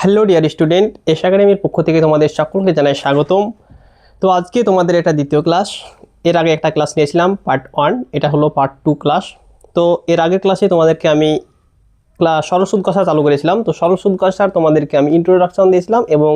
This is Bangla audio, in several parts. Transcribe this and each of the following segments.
হ্যালো ডিয়ার স্টুডেন্ট, এস একাডেমির পক্ষ থেকে তোমাদের সকলকে জানাই স্বাগতম। তো আজকে তোমাদের এটা দ্বিতীয় ক্লাস। এর আগে একটা ক্লাস নিয়েছিলাম পার্ট 1, এটা হলো পার্ট 2 ক্লাস। তো এর আগের ক্লাসে তোমাদেরকে আমি সরল সুদ কষা চালু করেছিলাম। তো সরল সুদ কষার তোমাদেরকে আমি ইন্ট্রোডাকশন দিয়েছিলাম এবং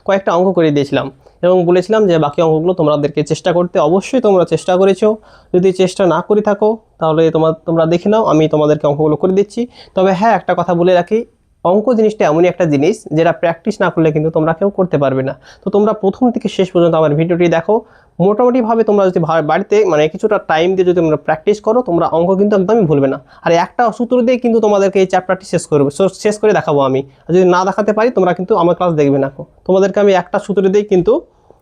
কয়েকটা অঙ্ক করে দিয়েছিলাম এবং বলেছিলাম যে বাকি অঙ্কগুলো তোমাদেরকে চেষ্টা করতে। অবশ্যই তোমরা চেষ্টা করেছো। যদি চেষ্টা না করে থাকো তাহলে তোমরা দেখে নাও, আমি তোমাদেরকে অঙ্কগুলো করে দিচ্ছি। তবে হ্যাঁ, একটা কথা বলে রাখি, অঙ্ক জিনিসটা এমনই একটা জিনিস যেটা প্র্যাকটিস না করলে কিন্তু তোমরা কেউ করতে পারবে না। তো তোমরা প্রথম থেকে শেষ পর্যন্ত আমার ভিডিওটি দেখো। মোটামুটিভাবে তোমরা যদি বাড়িতে কিছুটা টাইম দিয়ে যদি তোমরা প্র্যাকটিস করো, তোমরা অঙ্ক কিন্তু একদমই ভুলবে না। আর একটা সূত্র দিয়ে কিন্তু তোমাদেরকে এই চ্যাপ্টারটি শেষ করে দেখাবো আমি। আর যদি না দেখাতে পারি তোমরা কিন্তু আমার ক্লাস দেখবে না। তোমাদেরকে আমি একটা সূত্র দিয়ে কিন্তু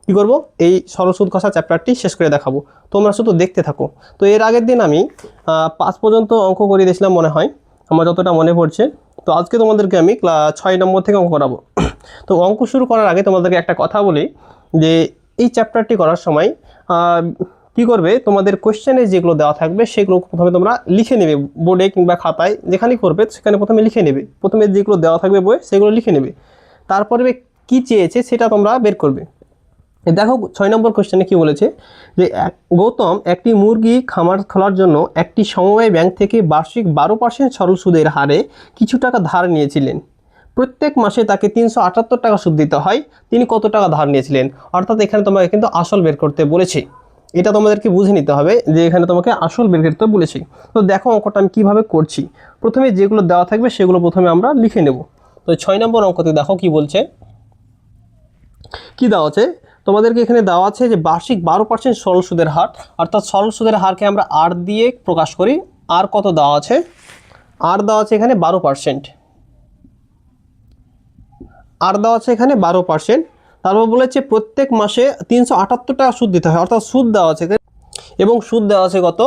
কী করবো, এই সরল সুদ কষা চ্যাপ্টারটি শেষ করে দেখাবো। তোমরা শুধু দেখতে থাকো। তো এর আগের দিন আমি 5 পর্যন্ত অঙ্ক করে দিয়েছিলাম মনে হয়, আমার যতটা মনে পড়ছে। তো আজকে তোমাদেরকে আমি 6 নম্বর থেকে অঙ্ক করাবো। তো অঙ্ক শুরু করার আগে তোমাদেরকে একটা কথা বলি যে এই চ্যাপ্টারটি করার সময় কি করবে, তোমাদের কোশ্চেনে যেগুলো দেওয়া থাকবে সেগুলো প্রথমে তোমরা লিখে নেবে, বোর্ডে কিংবা খাতায় যেখানেই করবে সেখানে প্রথমে লিখে নেবে। প্রথমে যেগুলো দেওয়া থাকবে বইয়ে সেগুলো লিখে নেবে। তারপরে কি চেয়েছে সেটা তোমরা বের করবে। দেখো 6 নম্বর কোশ্চেনে কি বলেছে যে গৌতম একটি মুরগি খামার খোলার জন্য একটি সমবায় ব্যাংক থেকে বার্ষিক 12% সরল সুদের হারে কিছু টাকা ধার নিয়েছিলেন। প্রত্যেক মাসে তাকে 378 টাকা সুদ দিতে হয়। তিনি কত টাকা ধার নিয়েছিলেন? অর্থাৎ এখানে তোমাকে কিন্তু আসল বের করতে বলেছে। এটা তোমাদেরকে বুঝে নিতে হবে যে এখানে তোমাকে আসল বের করতে বলেছে। তো দেখো অঙ্কটা আমি কীভাবে করছি। প্রথমে যেগুলো দেওয়া থাকবে সেগুলো প্রথমে আমরা লিখে নেব। তো 6 নম্বর অঙ্কতে দেখো কি বলছে, কি দেওয়া আছে তোমাদেরকে। এখানে দেওয়া আছে যে বার্ষিক 12% সরল সুদের হার, অর্থাৎ সরল সুদের হারকে আমরা আর দিয়ে প্রকাশ করি। আর কত দেওয়া আছে? আর দেওয়া আছে এখানে 12%। আর দেওয়া আছে এখানে 12%। তারপর বলেছে প্রত্যেক মাসে 378 টাকা সুদ দিতে হয়, অর্থাৎ সুদ দেওয়া আছে এবং সুদ দেওয়া আছে কত?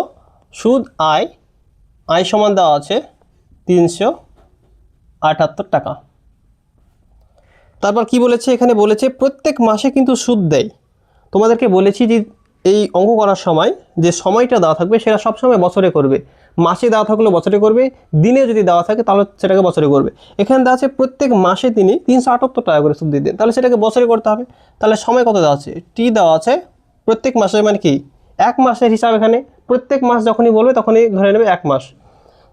সুদ আয় সমান দেওয়া আছে 378 টাকা। তারপর কি বলেছে, এখানে বলেছে প্রত্যেক মাসে কিন্তু সুদ দেয়। তোমাদেরকে বলেছি যে এই অঙ্ক করার সময় যে সময়টা দেওয়া থাকবে সেটা সবসময় বছরে করবে। মাসে দেওয়া থাকলে বছরে করবে, দিনে যদি দেওয়া থাকে তাহলে সেটাকে বছরে করবে। এখানে দেওয়া আছে প্রত্যেক মাসে তিনি 378 টাকা করে সুদ দিতেন, তাহলে সেটাকে বছরে করতে হবে। তাহলে সময় কত দেওয়া আছে? টি দেওয়া আছে প্রত্যেক মাসে, মানে কি এক মাসের হিসাব। এখানে প্রত্যেক মাস যখনই বলবে তখনই ধরে নেবে 1 মাস।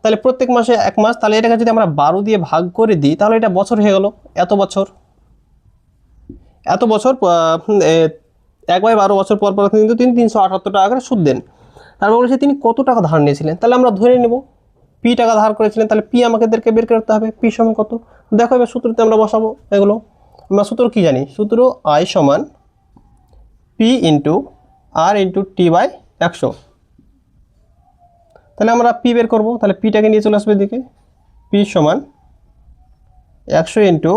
তাহলে প্রত্যেক মাসে 1 মাস, তাহলে এটাকে যদি আমরা 12 দিয়ে ভাগ করে দিই তাহলে এটা বছর হয়ে গেল। এত বছর 1/12 বছর পর পর কিন্তু তিনি 378 টাকা করে সুদ দেন। তারপর বলেছে তিনি কত টাকা ধার নিয়েছিলেন, তাহলে আমরা ধরে নেব পি টাকা ধার করেছিলেন। তাহলে পি আমাদেরকে বের করতে হবে, পি সমান কত। দেখো এবার সূত্রতে আমরা বসাবো এগুলো। আমরা সূত্র কি জানি? সূত্র আই সমান P into R into T by 100। তাহলে আমরা পি বের করবো, তাহলে পিটাকে নিয়ে চলে আসবে এদিকে। পি সমান 100 into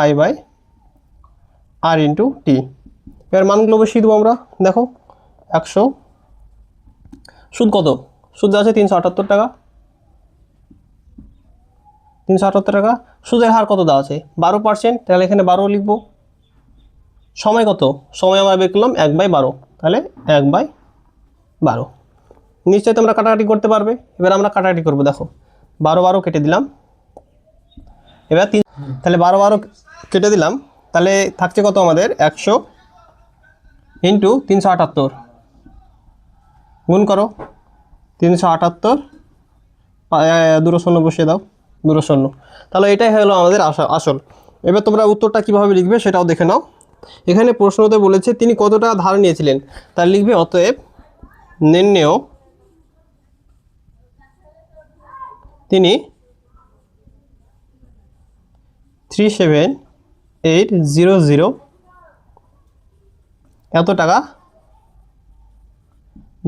I by R into T. এবার মানগুলো বসিয়ে দেবো আমরা। দেখো 100, সুদ কত? সুদ আছে 378 টাকা। 378 টাকা। সুদের হার কত দেওয়া আছে? 12%, তাহলে এখানে 12 লিখবো। সময় কত? সময় আমরা বের করলাম 1/12, তাহলে 1/12। নিশ্চয়ই তোমরা কাটাকাটি করতে পারবে। এবার আমরা কাটাকাটি করবো। দেখো 12 কেটে দিলাম। এবার তাহলে 12 কেটে দিলাম, তাহলে থাকছে কত আমাদের? 100 ইন্টু 378 গুণ করো 378, 2 শূন্য বসিয়ে দাও, 2 শূন্য। তাহলে এটাই হলো আমাদের আসল। এবার তোমরা উত্তরটা কীভাবে লিখবে সেটাও দেখে নাও। এখানে প্রশ্নতে বলেছে তিনি কত টাকা ধার নিয়েছিলেন, তার লিখবে অতএব নির্ণেয় তিনি 37800 এত টাকা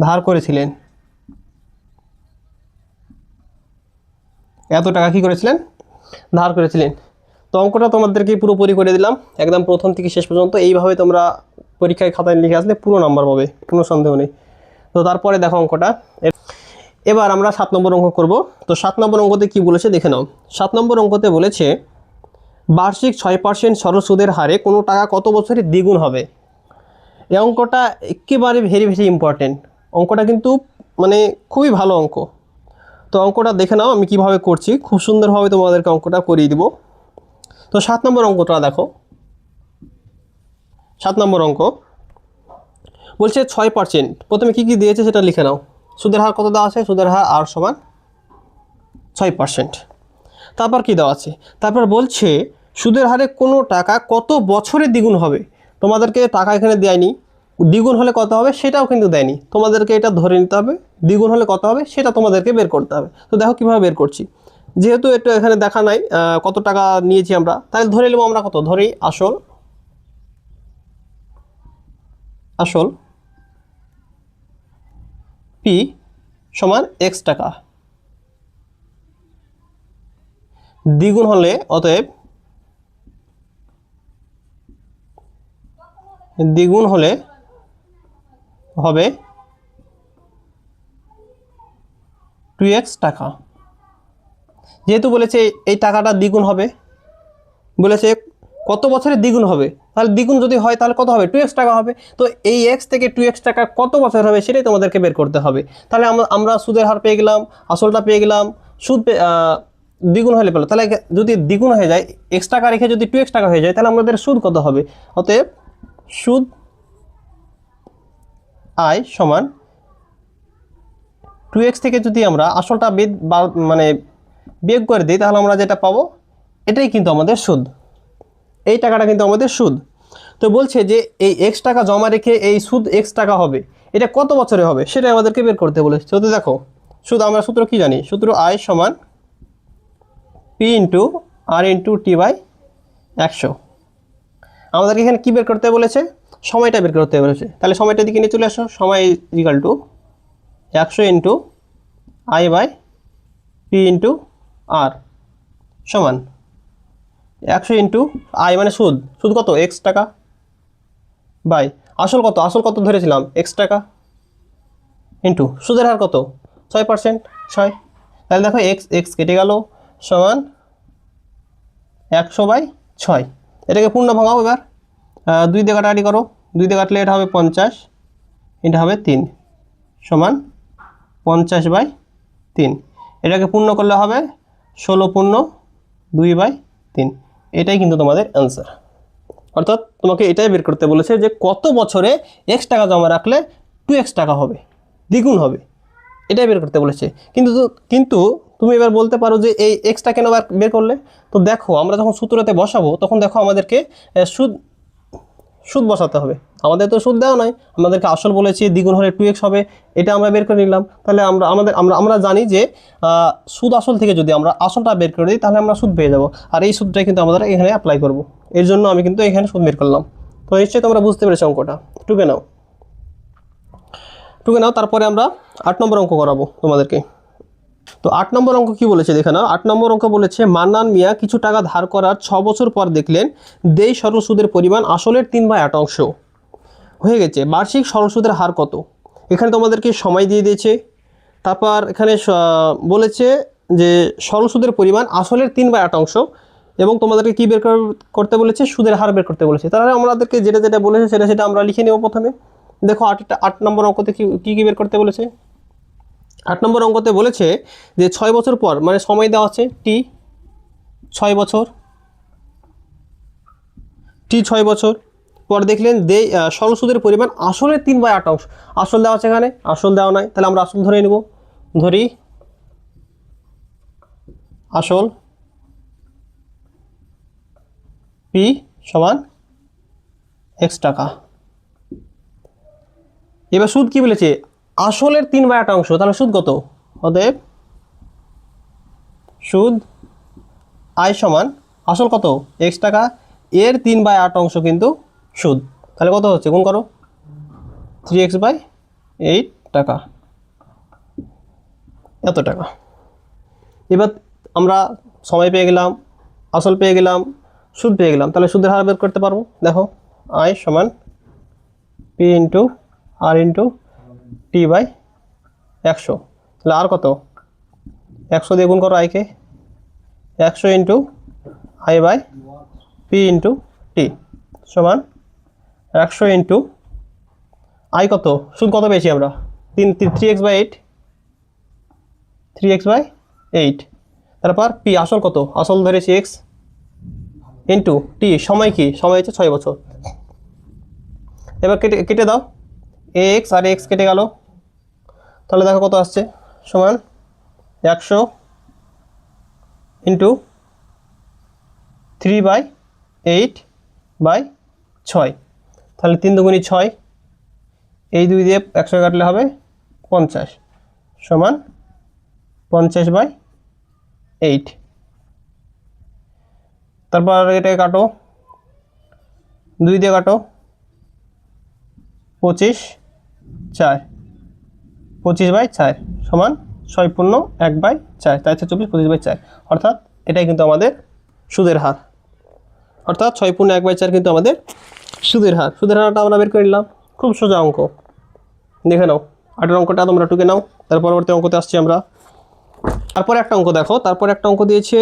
ধার করেছিলেন। এত টাকা কী করেছিলেন? ধার করেছিলেন। তো অঙ্কটা তোমাদেরকে পুরোপুরি করে দিলাম একদম প্রথম থেকে শেষ পর্যন্ত। এইভাবে তোমরা পরীক্ষায় খাতায় লিখে আসলে পুরো নাম্বার পাবে, কোনো সন্দেহ নেই। তো তারপরে দেখো অঙ্কটা। এবার আমরা 7 নম্বর অঙ্ক করব। তো 7 নম্বর অঙ্কতে কি বলেছে দেখে নাও। 7 নম্বর অঙ্কতে বলেছে বার্ষিক 6% সরল সুদের হারে কোনো টাকা কত বছরে দ্বিগুণ হবে। এই অঙ্কটা একেবারে ভেরি ভেরি ইম্পর্টেন্ট। অঙ্কটা কিন্তু খুবই ভালো অঙ্ক। তো অঙ্কটা দেখে নাও আমি কিভাবে করছি, খুব সুন্দরভাবে তোমাদেরকে অঙ্কটা করিয়ে দিব। তো তো 7 নম্বর অঙ্কটা দেখো, 7 নম্বর অঙ্ক বলছে 6%। প্রথমে কি কি দিয়েছে সেটা লিখে নাও। সুদের হার কত দেওয়া আছে? সুদের হার আর সমান 6%। তারপর কি দেওয়া আছে? তারপর বলছে সুদের হারে কোনো টাকা কত বছরে দ্বিগুণ হবে। তোমাদেরকে টাকা এখানে দেয়নি, দ্বিগুণ হলে কত হবে সেটাও কিন্তু দেয়নি, তোমাদেরকে এটা ধরে নিতে হবে দ্বিগুণ হলে কত হবে সেটা তোমাদেরকে বের করতে হবে। তো দেখো কীভাবে বের করছি। যেহেতু এটা এখানে দেখা নাই কত টাকা নিয়েছি আমরা, তাহলে ধরে নেবো আমরা কত, ধরি আসল পি সমান x টাকা, দ্বিগুণ হলে অতএব দ্বিগুণ হলে হবে 2x টাকা। যেহেতু বলেছে এই টাকাটা দ্বিগুণ হবে, বলেছে কত বছরে দ্বিগুণ হবে, তাহলে দ্বিগুণ যদি হয় তাহলে কত হবে? 2x টাকা হবে। তো এই x থেকে 2x টাকা কত বছর হবে সেটাই তোমাদেরকে বের করতে হবে। তাহলে আমরা সুদের হার পেয়ে গেলাম, আসলটা পেয়ে গেলাম, সুদ দ্বিগুণ হলে পেলো। তাহলে যদি দ্বিগুণ হয়ে যায়, x টাকা রেখে যদি 2x টাকা হয়ে যায়, তাহলে আমাদের সুদ কত হবে? অতএব সুদ আয় সমান 2x থেকে যদি আমরা আসলটা মানে বিয়োগ করে দিই, তাহলে আমরা যেটা পাবো এটাই কিন্তু আমাদের সুদ, এই টাকাটা কিন্তু আমাদের সুদ। তো বলছে যে এই x টাকা জমা রেখে এই সুদ x টাকা হবে, এটা কত বছরে হবে সেটা আমাদেরকে বের করতে বলেছে। তো দেখো সুদ আমরা সূত্র কি জানি? সূত্র আয় সমান P into R into T by 100। আমাদেরকে এখানে কী বের করতে বলেছে? সময়টা বের করতে বলেছে। তাহলে সময়টার দিকে নিয়ে চলে আসো। সময় equal to 100 into I by P into R সমান 100 ইন্টু আই মানে সুদ, সুদ কত? x টাকা বাই আসল কত? আসল কত ধরেছিলাম? x টাকা ইন্টু সুদের হার কত? 6%, 6। তাহলে দেখো x কেটে গেল সমান 100/6। এটাকে পূর্ণ ভাঙাও এবার, 2 দিয়ে কাটাকাটি করো, 2 দিয়ে কাটলে এটা হবে 50, এটা হবে 3 সমান 50/3। এটাকে পূর্ণ করলে হবে 16 পূর্ণ 2/3। এটাই কিন্তু তোমাদের অ্যান্সার। অর্থাৎ তোমাকে এটাই বের করতে বলেছে যে কত বছরে x টাকা জমা রাখলে 2x টাকা হবে, দ্বিগুণ হবে, এটাই বের করতে বলেছে। কিন্তু তুমি এবার বলতে পারো যে এই এক্সটা কেন বের করলে? তো দেখো আমরা যখন সূত্রতে বসাবো তখন দেখো আমাদেরকে সুদ বসাতে হবে। আমাদের তো সুদ দেওয়া নয়, আমাদেরকে আসল বলেছে দ্বিগুণ হলে 2x হবে, এটা আমরা বের করে নিলাম। তাহলে আমরা জানি যে সুদ আসল থেকে যদি আমরা আসলটা বের করে দিই তাহলে আমরা সুদ পেয়ে যাব, আর এই সুদটাই কিন্তু আমরা এখানে অ্যাপ্লাই করব। এর জন্য আমি কিন্তু এখানে সুদ বের করলাম। তো নিশ্চয়ই তোমরা বুঝতে পেরেছো অঙ্কটা। টুকে নাও। তারপরে আমরা 8 নম্বর অঙ্ক করাবো তোমাদেরকে। তো 8 নম্বর অঙ্ক কি বলেছে দেখে নাও। 8 নম্বর অঙ্ক বলেছে মান্নান মিয়া কিছু টাকা ধার করার 6 বছর পর দেখলেন দেয় সরল সুদের পরিমাণ আসলের 3/8 হয়ে গেছে। বার্ষিক সরল সুদের হার কত? এখানে তোমাদেরকে সময় দিয়ে দিয়েছে, তারপর এখানে বলেছে যে সরল সুদের পরিমাণ আসলের 3/8 এবং তোমাদেরকে কি বের করতে বলেছে? সুদের হার বের করতে বলেছে। তাহলে আমাদেরকে যেটা যেটা বলেছে সেটা আমরা লিখে নেব প্রথমে। দেখো 8 নম্বর অঙ্কতে কি বের করতে বলেছে? 8 নম্বর অঙ্কতে বলেছে যে 6 বছর পর, মানে সময় দেওয়া আছে টি 6 বছর, পর দেখলেন সরল সুদের পরিমাণ আসলের 3/8। আসল দেওয়া আছে এখানে, আসল দেওয়া নাই, তাহলে আমরা আসল ধরে নেব। ধরি আসল পি সমান x টাকা। এবার সুদ কি বলেছে? আসলের 3/8, তাহলে সুদ কত? অতএব সুদ আয় সমান আসল কত? x টাকা, এর 3/8 কিন্তু সুদ। তাহলে কত হচ্ছে? গুণ করো, 3x/8 টাকা, এত টাকা। এবার আমরা সময় পেয়ে গেলাম, আসল পেয়ে গেলাম, সুদ পেয়ে গেলাম। তাহলে সুদের হার বের করতে পারবো। দেখো আয় সমান P into R into T. তাহলে আর কত? 100 দিয়ে গুণ করো আয়কে, 100 into I by P into T সমান 100 ইন্টু আই কত? সুদ কত পেয়েছি আমরা? 3x/8। তারপর পি আসল কত? আসল ধরেছি x, ইন্টু টি, সময় কি, সময় হচ্ছে 6 বছর। এবার কেটে কেটে দাও, এক্স আর এক্স কেটে গেল, তাহলে দেখো কত আসছে, সমান 100 ইন্টু 3/8/6, তাহলে 3 দুগুণী 6, এই 2 দিয়ে 100 কাটলে হবে 50, সমান 50/8। তারপর এটাকে কাটো, 2 দিয়ে কাটো, 25/4, 25/4 সমান 6 পূর্ণ 1/4, তাই হচ্ছে 24, 25/4, অর্থাৎ এটাই কিন্তু আমাদের সুদের হার, অর্থাৎ 6 পূর্ণ 1/4 কিন্তু আমাদের সুদের হার। সুদের হারটা আমরা বের করে নিলাম, খুব সোজা অঙ্ক, দেখে নাও। 8 অঙ্কটা তোমরা টুকে নাও, তার পরবর্তী অঙ্কতে আসছি আমরা। তারপরে একটা অঙ্ক দেখো, তারপরে একটা অঙ্ক দিয়েছে,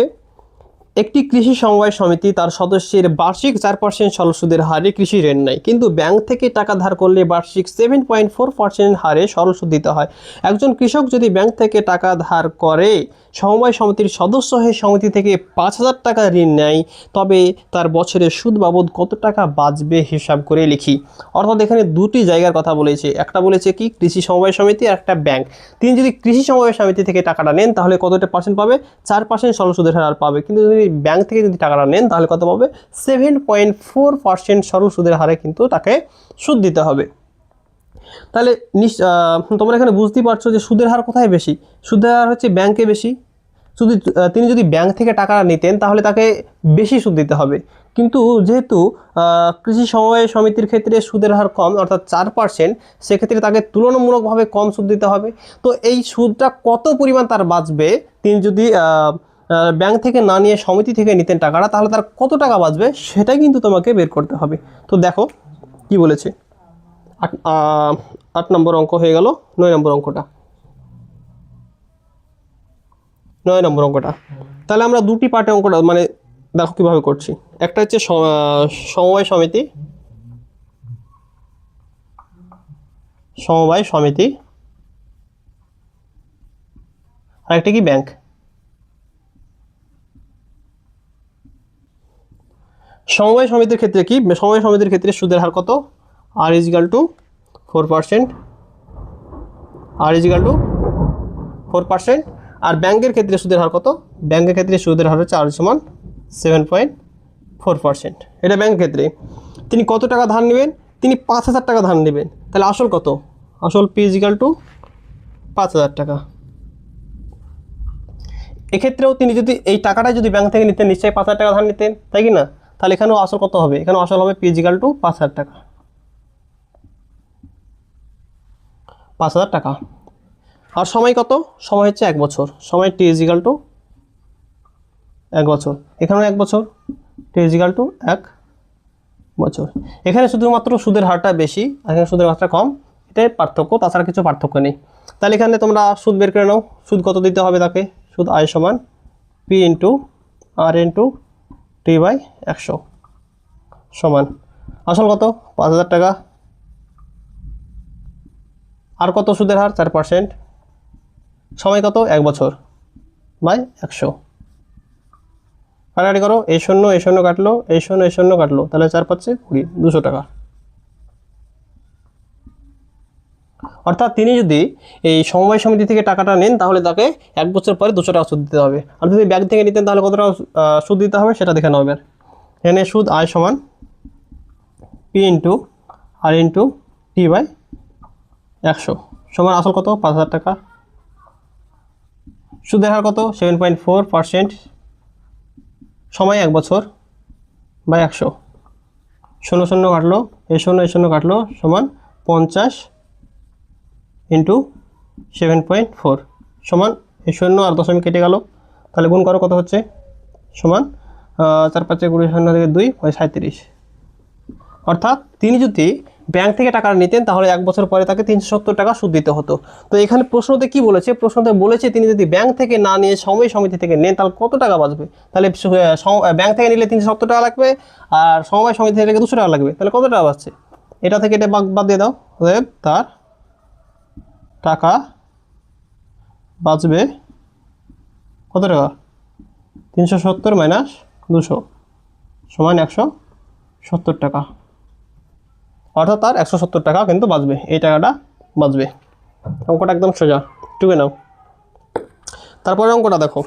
একটি কৃষি সমবায় সমিতি তার সদস্যের বার্ষিক 4% সরল সুদের হারে কৃষি ঋণ নেয়, কিন্তু ব্যাংক থেকে টাকা ধার করলে বার্ষিক 7.4% হারে সরল সুদ দিতে হয়। একজন কৃষক যদি ব্যাংক থেকে টাকা ধার করে সমবায় সমিতির সদস্য হয়ে সমিতি থেকে 5,000 টাকা ঋণ নেয়, তবে তার বছরের সুদ বাবদ কত টাকা বাঁচবে হিসাব করে লিখি। অর্থাৎ এখানে দুটি জায়গার কথা বলেছে, একটা বলেছে কি কৃষি সমবায় সমিতি আর একটা ব্যাংক। তিনি যদি কৃষি সমবায় সমিতি থেকে টাকাটা নেন তাহলে কতটা পার্সেন্ট পাবে, 4% সরল সুদের হার পাবে, কিন্তু যদি ব্যাংক থেকে যদি টাকাটা নেন তাহলে কত পাবে, 7.4% সরল সুদের হারে কিন্তু তাকে সুদ দিতে হবে। তাহলে তোমরা এখানে বুঝতেই পারছো যে সুদের হার কোথায় বেশি, সুদের হার হচ্ছে ব্যাংকে বেশি। যদি তিনি যদি ব্যাংক থেকে টাকা নিতেন তাহলে তাকে বেশি সুদ দিতে হবে, কিন্তু যেহেতু কৃষি সমবায় সমিতির ক্ষেত্রে সুদের হার কম অর্থাৎ 4%, সেক্ষেত্রে তাকে তুলনামূলকভাবে কম সুদ দিতে হবে। তো এই সুদটা কত পরিমাণ তার বাঁচবে, তিনি যদি ব্যাংক থেকে না নিয়ে সমিতি থেকে নিতেন টাকাটা, তাহলে তার কত টাকা বাঁচবে সেটাই কিন্তু তোমাকে বের করতে হবে। তো দেখো কি বলেছে, 8 নম্বর অঙ্ক হয়ে গেল, 9 নম্বর অঙ্কটা, 9 নম্বর অঙ্কটা। তাহলে আমরা দুটি পার্টে অঙ্কটা মানে দেখো কিভাবে করছি। একটা হচ্ছে সমবায় সমিতি, সমবায় সমিতি, আর একটা কি ব্যাংক। সমবায় সমিতির ক্ষেত্রে কি, সমবায় সমিতির ক্ষেত্রে সুদের হার কত, আর ইজিক্যাল টু 4%, আর ইজিক্যাল টু 4%। আর ব্যাংকের ক্ষেত্রে সুদের হার কত, ব্যাংকের ক্ষেত্রে সুদের হার হচ্ছে আর সমান 7.4%। এটা ব্যাংকের ক্ষেত্রে। তিনি কত টাকা ধার নেবেন, তিনি 5,000 টাকা ধার নেবেন, তাহলে আসল কত, আসল পি ইজিক্যাল টু 5,000 টাকা। এক্ষেত্রেও তিনি যদি এই টাকাটা যদি ব্যাংক থেকে নিতেন নিশ্চয়ই 5,000 টাকা ধার নিতেন, তাই কি না, তাহলে এখানেও আসল কত হবে, এখানেও আসল হবে পি ইজিক্যাল টু 5,000 টাকা, 5,000 টাকা। আর সময় কত, সময় হচ্ছে 1 বছর, সময় টি ইজিক্যাল টু 1 বছর, এখানেও 1 বছর, টি ইজিক্যাল টু 1 বছর। এখানে শুধুমাত্র সুদের হারটা বেশি আর এখানে সুদের হারটা কম, এটাই পার্থক্য, তাছাড়া কিছু পার্থক্য নেই। তাহলে এখানে তোমরা সুদ বের করে নাও, সুদ কত দিতে হবে তাকে, সুদ আয় সমান P into R into T by 100 সমান আসল কত 5,000 টাকা, আর কত সুদের হার 4%, সময় কত 1 বছর বাই 100, কাটাকাটি করো, এই শূন্য এই শূন্য কাটলো, এই শূন্য এই শূন্য কাটলো, তাহলে 4×5 20, 200 টাকা। অর্থাৎ তিনি যদি এই সমবায় সমিতি থেকে টাকাটা নেন তাহলে তাকে 1 বছর পরে 200 টাকা সুদ দিতে হবে, আর যদি ব্যাংক থেকে নিতেন তাহলে কত টাকা সুদ দিতে হবে সেটা দেখে নাও। এবার এখানে সুদ আয় সমান P into R into T by 100 সমান আসল কত 5,000 টাকা, সুদের হার কত 7.4%, সময় 1 বছর বাই 100, শূন্য শূন্য কাটলো, এই শূন্য কাটলো, সমান 50 ইন্টু 7.4 সমান এই শূন্য আর দশমিক কেটে গেল, তাহলে গুণ করো কত হচ্ছে, সমান 4×5 20 শূন্য থেকে 2 37। অর্থাৎ তিনি যদি ব্যাংক থেকে টাকা নিতেন তাহলে 1 বছর পরে তাকে 370 টাকা সুদ দিতে হতো। তো এখানে প্রশ্নতে কি বলেছে, প্রশ্নতে বলেছে তিনি যদি ব্যাংক থেকে না নিয়ে সমবায় সমিতি থেকে নেন তাহলে কত টাকা বাঁচবে। তাহলে ব্যাংক থেকে নিলে 370 টাকা লাগবে আর সমবায় সমিতি থেকে 200 টাকা লাগবে, তাহলে কত টাকা বাঁচছে, এটা থেকে এটা বাদ দিয়ে দাও, তার টাকা বাঁচবে কত টাকা, 370 - 200 সমান 170 টাকা, অর্থাৎ তার 170 টাকা কিন্তু বাঁচবে, এই টাকাটা বাঁচবে। অঙ্কটা একদম সোজা, টুকে নাও। তারপরে অঙ্কটা দেখো,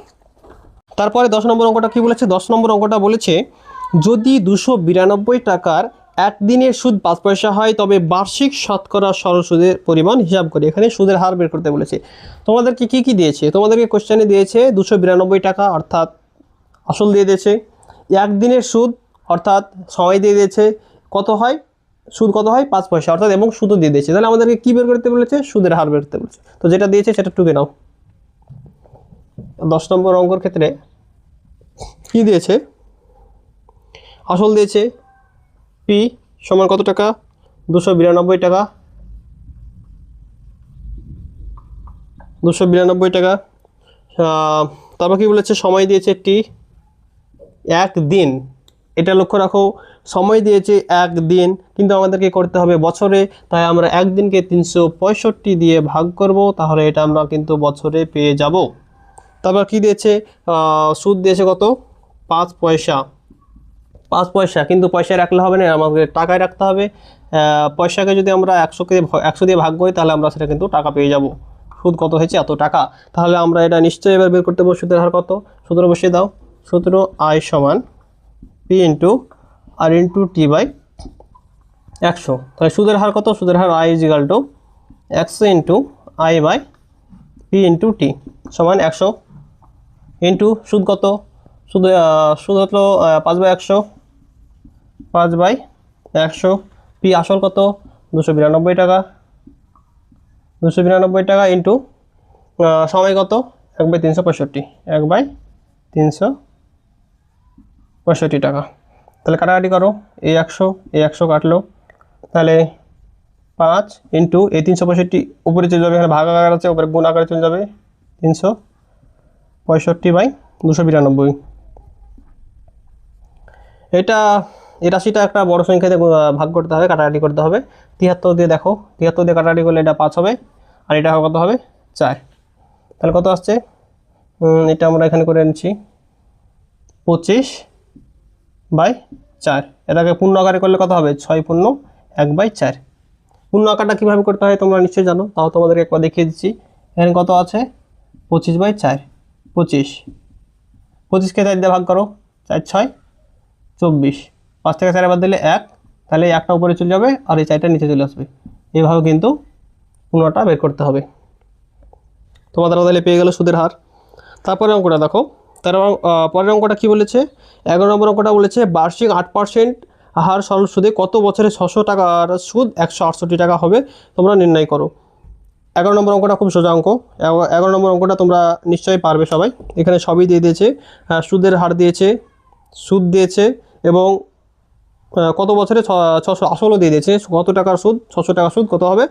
তারপরে 10 নম্বর অঙ্কটা কি বলেছে? 10 নম্বর অঙ্কটা বলেছে যদি 292 টাকার একদিনের সুদ 5 পয়সা হয় তবে বার্ষিক শতকরা সরল সুদের পরিমাণ হিসাব করি। এখানে সুদের হার বের করতে বলেছে। তোমাদেরকে কি কি দিয়েছে? তোমাদেরকে কোশ্চেনে দিয়েছে 292 টাকা অর্থাৎ আসল দিয়ে দিয়েছে, একদিনের সুদ অর্থাৎ সময় দিয়ে দিয়েছে, কত হয় সুদ, কত হয় 5 পয়সা অর্থাৎ, এবং সুদও দিয়ে দিয়েছে। তাহলে আমাদেরকে কি বের করতে বলেছে? সুদের হার বের করতে বলেছে। তো যেটা দিয়েছে সেটা টুকে নাও। 10 নম্বর অঙ্কের ক্ষেত্রে কি দিয়েছে? আসল দিয়েছে পি সমান কত টাকা? 292 টাকা, 292 টাকা। তারপর কি বলেছে? সময় দিয়েছে টি, একদিন। এটা লক্ষ্য রাখো, সময় দিয়েছে একদিন, কিন্তু আমাদেরকে করতে হবে বছরে, তাই আমরা একদিনকে 365 দিয়ে ভাগ করব, তাহলে এটা আমরা কিন্তু বছরে পেয়ে যাব। তারপর কি দিয়েছে? সুদ দিয়েছে কত? 5 পয়সা, 5 পয়সা, কিন্তু পয়সায় রাখলে হবে না, আমাদের টাকায় রাখতে হবে। পয়সাকে যদি আমরা 100 দিয়ে ভাগ করি তাহলে আমরা সেটা কিন্তু টাকা পেয়ে যাব। সুদ কত হয়েছে? এত টাকা। তাহলে আমরা এটা নিশ্চয়ই এবার বের করতে পারবো। সুদের হার কত? সূত্র বসিয়ে দাও। সূত্র I সমান P into R into T by 100। তাহলে সুদের হার কত? সুদের হার I equal to 100 into I by P into T সমান 100 ইন্টু সুদ কত? সুদ হলো 5/100, 5/100। পি আসল কত? 292 টাকা, 292 টাকা ইন্টু সময় কত? 1/365, 1/365 টাকা। তাহলে কাটাকাটি করো, এই 100 এই 100 কাটলো, তাহলে 5 ইন্টু এই 365 উপরে চলে যাবে, এখানে ভাগ আকার আছে, উপরে গুণ আকারে চলে যাবে, 365/292। এটা এই রাশিটা একটা বড় সংখ্যাতে ভাগ করতে হবে, কাটাকাটি করতে হবে। 73 দিয়ে দেখো, 73 দিয়ে কাটাকাটি করলে এটা 5 হবে, আর এটা কত হবে? 4। তাহলে কত আসছে? এটা আমরা এখানে করে নিচ্ছি 25/4। এটাকে পূর্ণ আকারে করলে কত হবে? 6 পূর্ণ 1/4। পূর্ণ আকারটা কীভাবে করতে হয় তোমরা নিশ্চয়ই জানো, তাও তোমাদেরকে একবার দেখিয়ে দিচ্ছি। এখানে কত আছে? 25/4, 25, 25কে 4 দিয়ে ভাগ করো, 4 6 24, 5 থেকে 4 বাদ দিলে 1, তাহলে 1টা উপরে চলে যাবে আর এই 4টা নিচে চলে আসবে। এইভাবে কিন্তু পূর্ণটা বের করতে হবে। তোমাদের তাহলে পেয়ে গেল সুদের হার। তারপরে অঙ্কটা দেখো, পরের অঙ্কটা কি বলেছে? 11 নম্বর অঙ্কটা বলেছে বার্ষিক 8% হার সরল সুদে কত বছরে 600 টাকার সুদ 168 টাকা হবে, তোমরা নির্ণয় করো। 11 নম্বর অঙ্কটা খুব সোজা অঙ্ক। 11 নম্বর অঙ্কটা তোমরা নিশ্চয়ই পারবে সবাই। এখানে সবই দিয়ে দিয়েছে, সুদের হার দিয়েছে, সুদ দিয়েছে, এবং কত বছরে 600 আসলও দিয়ে দিয়েছে। কত টাকার সুদ? 600 টাকার সুদ কত হবে?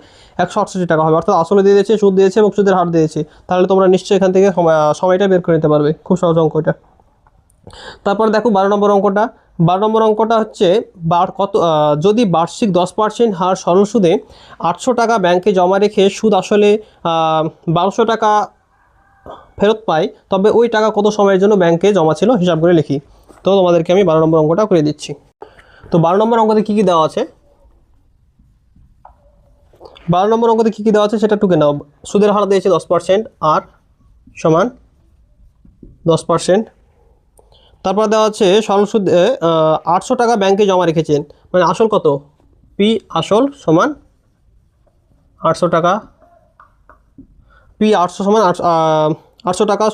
168 টাকা হবে, অর্থাৎ আসলে দিয়ে দিয়েছে, সুদ দিয়েছে এবং সুদের হার দিয়েছে। তাহলে তোমরা নিশ্চয়ই এখান থেকে সময়টা বের করে নিতে পারবে, খুব সহজ অঙ্ক এটা। তারপর দেখো 12 নম্বর অঙ্কটা। 12 নম্বর অঙ্কটা হচ্ছে যদি বার্ষিক 10% হার সরল সুদে 800 টাকা ব্যাংকে জমা রেখে সুদ আসলে 1200 টাকা ফেরত পায়, তবে ওই টাকা কত সময়ের জন্য ব্যাংকে জমা ছিল হিসাব করে লিখি। তো তোমাদেরকে আমি 12 নম্বর অঙ্কটা করে দিচ্ছি। তো 12 নম্বর অঙ্কতে কী কী দেওয়া আছে? 12 নম্বর অঙ্কতে কী কী দেওয়া আছে সেটা টুকে নাও। সুদের হার দিয়েছে 10%, আর সমান 10%। তারপর দেওয়া আছে সরল সুদ 800 টাকা ব্যাংকে জমা রেখেছেন, মানে আসল কত? পি আসল সমান 800 টাকা, পি 800 সমান 800 টাকা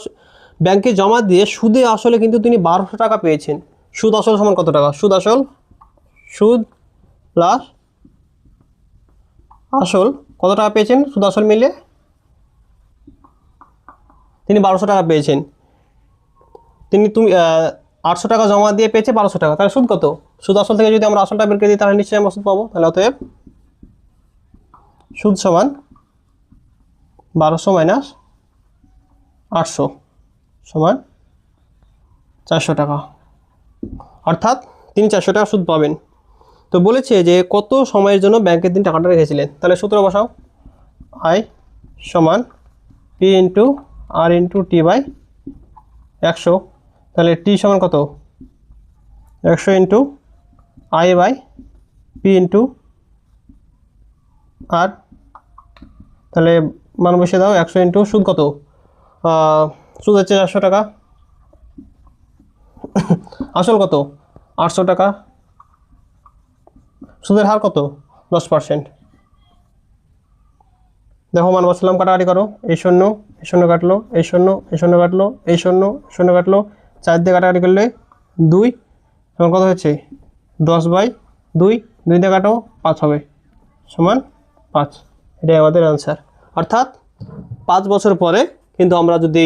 ব্যাংকে জমা দিয়ে সুদে আসলে কিন্তু তিনি 1200 টাকা পেয়েছেন। সুদ আসল সমান কত টাকা? সুদ আসল, সুদ প্লাস আসল কত টাকা পেয়েছেন? সুদ আসল মিলে তিনি 1200 টাকা পেয়েছেন। তুমি 800 টাকা জমা দিয়ে পেয়েছে 1200 টাকা, তাহলে সুদ কত? সুদ আসল থেকে যদি আমরা আসলটা বের করে দিই তাহলে নিশ্চয়ই আমরা সুদ পাবো। তাহলে অতএব সুদ সমান 1200 মাইনাস 800 সমান 400 টাকা, অর্থাৎ তিনি 400 টাকা সুদ পাবেন। তো বলেছে যে কত সময়ের জন্য ব্যাংকের দিন টাকাটা রেখেছিলেন। তাহলে সূত্র বসাও, I সমান P into R into T by 100। তাহলে টি সমান কত? 100 into I by P into R, তাহলে মান বসিয়ে দাও। 100 ইন্টু সুদ কত, সুদ হচ্ছে 400 টাকা, আসল কত 800 টাকা, সুদের হার কত 10%। দেখো মান বসালাম, কাটাকাটি করো, এই শূন্য এই শূন্য কাটলো, এই শূন্য এই শূন্য কাটলো, এই শূন্য শূন্য কাটলো, 4 দিয়ে কাটাকাটি করলে 2, সমান কত হচ্ছে 10/2, 2 দিয়ে কাটো 5 হবে, সমান 5। এটাই আমাদের অ্যান্সার। অর্থাৎ 5 বছর পরে কিন্তু আমরা যদি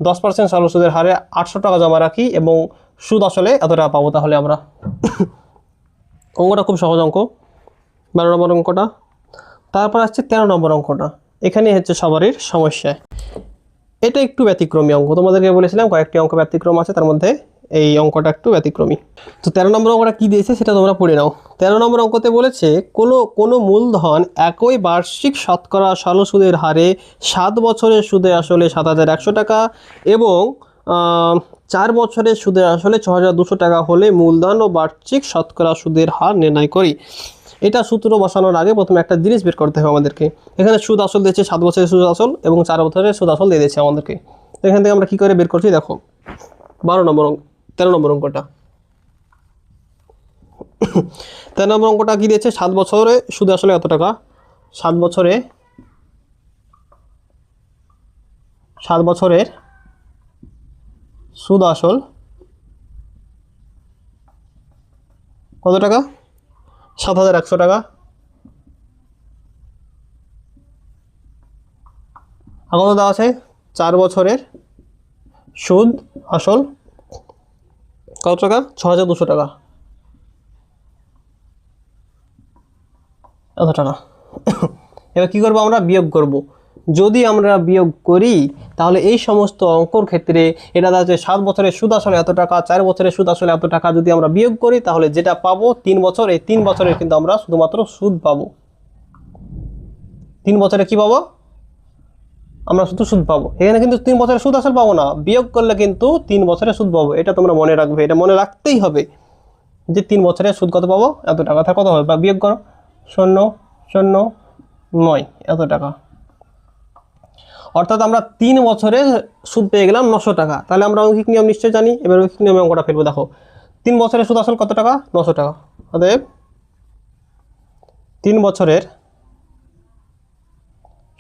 10% সরল সুদের হারে 800 টাকা জমা রাখি এবং সুদ আসলে এত টাকা পাবো, তাহলে আমরা অঙ্কটা খুব সহজ অঙ্ক, 12 নম্বর অঙ্কটা। তারপর আসছে 13 নম্বর অঙ্কটা, এখানে হচ্ছে সবারই সমস্যা। এটা একটু ব্যতিক্রমী অঙ্ক, তোমাদেরকে বলেছিলাম কয়েকটি অঙ্ক ব্যতিক্রম আছে, তার মধ্যে এই অঙ্কটা একটু ব্যতিক্রমী। তো 13 নম্বর অঙ্কটা কী দিয়েছে সেটা তোমরা পড়ে নাও। 13 নম্বর অঙ্কতে বলেছে কোনো মূলধন একই বার্ষিক শতকরা সরল সুদের হারে 7 বছরের সুদে আসলে 7,100 টাকা এবং 4 বছরের সুদে আসলে 6,200 টাকা হলে মূলধন ও বার্ষিক শতকরা সুদের হার নির্ণয় করি। এটা সূত্র বসানোর আগে প্রথমে একটা জিনিস বের করতে হবে আমাদেরকে। এখানে সুদ আসল দিয়েছে 7 বছরের সুদ আসল এবং 4 বছরের সুদ আসল দিয়ে দিয়েছে আমাদেরকে। তো এখান থেকে আমরা কী করে বের করছি দেখো, 13 নম্বর অঙ্কটা 13 নম্বর অঙ্কটা কী দিয়েছে, 7 বছরে সুদ আসলে এত টাকা, 7 বছরের সুদ আসল কত টাকা, 7,100 টাকা। আর কত দেওয়া আছে, 4 বছরের সুদ আসল কত টাকা, 6,200 টাকা, এত টাকা। এবার কী করবো, আমরা বিয়োগ করব। যদি আমরা বিয়োগ করি তাহলে এই সমস্ত অঙ্কর ক্ষেত্রে এটা আছে 7 বছরের সুদ আসলে এত টাকা, 4 বছরের সুদ আসলে এত টাকা, যদি আমরা বিয়োগ করি তাহলে যেটা পাবো 3 বছর, এই 3 বছরের কিন্তু আমরা শুধুমাত্র সুদ পাবো। 3 বছরে কি পাবো, আমরা শুধু সুদ পাবো। এখানে কিন্তু 3 বছরের সুদ আসল পাবো না, বিয়োগ করলে কিন্তু 3 বছরের সুদ পাবো। এটা তোমরা মনে রাখবে, এটা মনে রাখতেই হবে যে 3 বছরের সুদ কত পাবো, এত টাকা। তার কত হবে, বা বিয়োগ করো, 0,0,9 এত টাকা। অর্থাৎ আমরা 3 বছরে সুদ পেয়ে গেলাম 900 টাকা। তাহলে আমরা ঐকিক নিয়ম নিশ্চয় জানি, এবার ঐকিক নিয়মে অঙ্কটা ফেলবো। দেখো 3 বছরের সুদ আসল কত টাকা, 900 টাকা। অতএব 3 বছরের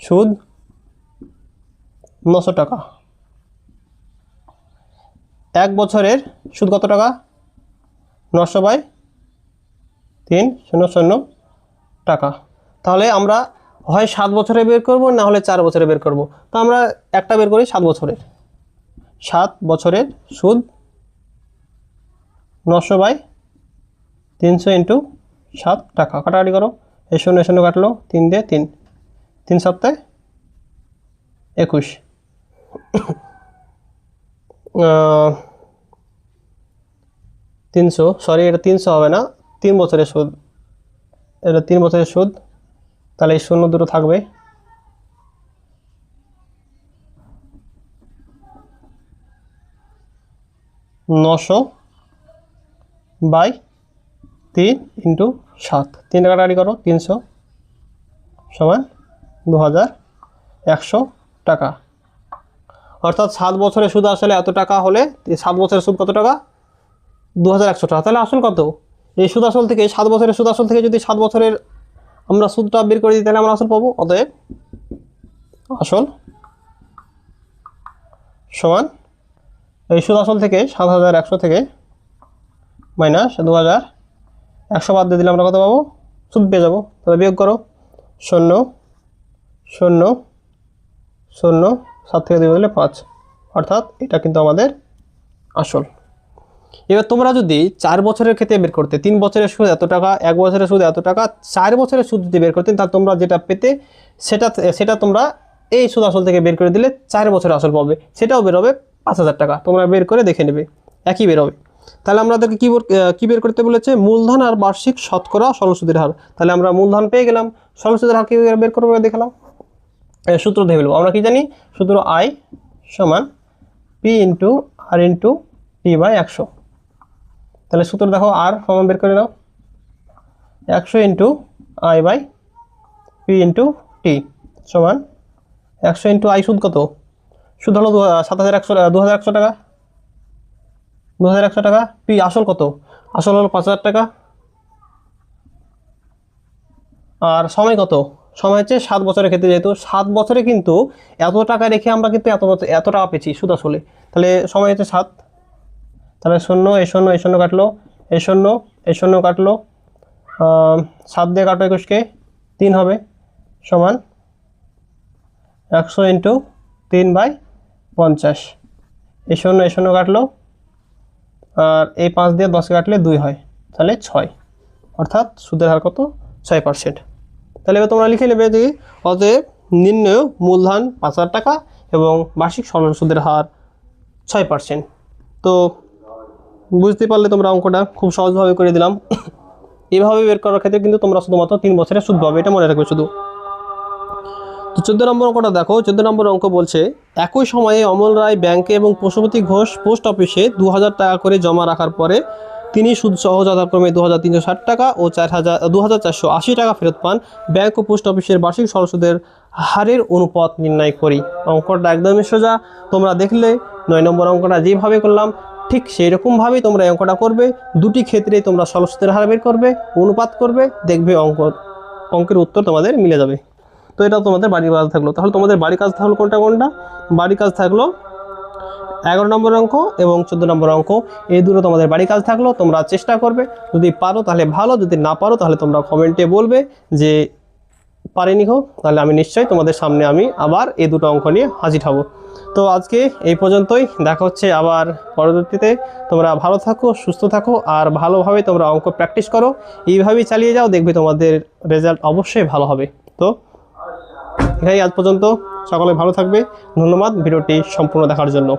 সুদ 900 টাকা, 1 বছরের সুদ কত টাকা, 900/300 টাকা। তাহলে আমরা হয় 7 বছরে বের করব, না হলে 4 বছরে বের করব। তো আমরা একটা বের করি 7 বছরের। 7 বছরের সুদ 900/300 ইন্টু 7 টাকা, কাটাকাটি করো, এই 0 কাটলো, 3 দিয়ে 3, 3 সপ্তাহে 21, 300, সরি এটা 300 হবে না, 3 বছরের সুদ, এটা 3 বছরের সুদ। তাহলে এই 0 দুটো থাকবে, 900/3 ইন্টু 7, 3 কাটাকাটি করো, 300 সমান 2,100 টাকা। অর্থাৎ 7 বছরের সুদ আসলে এত টাকা হলে 7 বছরের সুদ কত টাকা, 2,100 টাকা। তাহলে আসল কত, এই সুদ আসল থেকে 7 বছরের সুদ আসল থেকে যদি 7 বছরের আমরা সুদটা বের করে দিই তাহলে আমরা আসল পাবো। অতএব আসল সমান এই সুদ আসল থেকে 7,100 থেকে মাইনাস 2,100 বাদ দিয়ে দিলে আমরা কত পাবো, সুদ পেয়ে যাবো। তাহলে বিয়োগ করো, 0,0,0, 7 থেকে 2 দিলে 5, অর্থাৎ এটা কিন্তু আমাদের আসল। এবার তোমরা যদি 4 বছরের ক্ষেত্রে বের করতে, 3 বছরের সুদ এত টাকা, 1 বছরের সুদ এত টাকা, 4 বছরের সুদ যদি বের করতেন তাহলে তোমরা যেটা পেতে সেটা তোমরা এই সুদ আসল থেকে বের করে দিলে 4 বছরের আসল পাবে, সেটাও বেরোবে 5,000 টাকা। তোমরা বের করে দেখে নেবে, একই বেরোবে। তাহলে আমাদেরকে কী বের করতে বলেছে, মূলধন আর বার্ষিক শতকরা সরল সুদের হার। তাহলে আমরা মূলধন পেয়ে গেলাম, সরল সুদের হার কীভাবে বের করবো দেখালাম, সূত্র দিয়ে ফেলবো। আমরা কি জানি, সূত্র আই সমান P into R into P by 100। তাহলে সূত্র দেখো, আর সমান বের করে নাও 100 into I by P into T সমান 100 ইন্টু আই। সুদ কত? সুদ হলো 2100 টাকা, 2100 টাকা। পি আসল কত? আসল হলো 5000 টাকা। আর সময় কত? সময় হচ্ছে 7 বছরের ক্ষেত্রে, যেহেতু 7 বছরে কিন্তু এত টাকা রেখে আমরা কিন্তু এত টাকা পেয়েছি সুদ আসলে। তাহলে সময় হচ্ছে 7। তাহলে 0 এই 0 এই 0 কাটলো, এই 0 এই 0 কাটলো, 7 দিয়ে কাটো 21কে, 3 হবে সমান 100 ইন্টু 3/50। এই 0 এই 0 কাটলো, আর এই 5 দিয়ে 10 কাটলে 2 হয়, তাহলে 6। অর্থাৎ সুদের হার কত? 6%। তাহলে এবার তোমরা লিখে নেবে যে অতএব নির্ণয় মূলধন 5000 টাকা এবং বার্ষিক সরল সুদের হার 6%। তো বুঝতে পারলে তোমরা অঙ্কটা খুব সহজভাবে করে দিলাম। এইভাবে বের করার ক্ষেত্রে কিন্তু তোমরা শুধুমাত্র 3 বছরের সুদ পাবে, এটা মনে রাখবে শুধু। তো 14 নম্বর অঙ্কটা দেখো। 14 নম্বর অঙ্ক বলছে একই সময়ে অমল রায় ব্যাংকে এবং পশুপতি ঘোষ পোস্ট অফিসে 2000 টাকা করে জমা রাখার পরে তিনি সুদ সহ যথাক্রমে 2360 টাকা ও 2480 টাকা ফেরত পান। ব্যাংক ও পোস্ট অফিসের বার্ষিক সরল সুদের হারের অনুপাত নির্ণয় করি। অঙ্কটা একদমই সোজা। তোমরা দেখলে 9 নম্বর অঙ্কটা যেভাবে করলাম ঠিক সেই রকমভাবেই তোমরা এই অঙ্কটা করবে। দুটি ক্ষেত্রেই তোমরা সরল সুদের হার বের করবে, অনুপাত করবে, দেখবে অঙ্কের উত্তর তোমাদের মিলে যাবে। তো এটা তোমাদের বাড়ির কাজ থাকলো। তাহলে তোমাদের বাড়ির কাজ থাকলো কোনটা? বাড়ির কাজ থাকলো 11 নম্বর অঙ্ক এবং 14 নম্বর অঙ্ক, এই দুটো তোমাদের বাড়ির কাজ থাকলো। তোমরা চেষ্টা করবে, যদি পারো তাহলে ভালো, যদি না পারো তাহলে তোমরা কমেন্টে বলবে যে পারিনি হোক, তাহলে আমি নিশ্চয়ই তোমাদের সামনে আমি আবার এই দুটো অঙ্ক নিয়ে হাজির হব। তো আজকে এই পর্যন্তই, দেখা হচ্ছে আবার পরবর্তীতে। তোমরা ভালো থাকো, সুস্থ থাকো, আর ভালোভাবে তোমরা অঙ্ক প্র্যাকটিস করো। এইভাবেই চালিয়ে যাও, দেখবে তোমাদের রেজাল্ট অবশ্যই ভালো হবে। তো এখানেই আজ পর্যন্ত, সকলে ভালো থাকবে। ধন্যবাদ ভিডিওটি সম্পূর্ণ দেখার জন্য।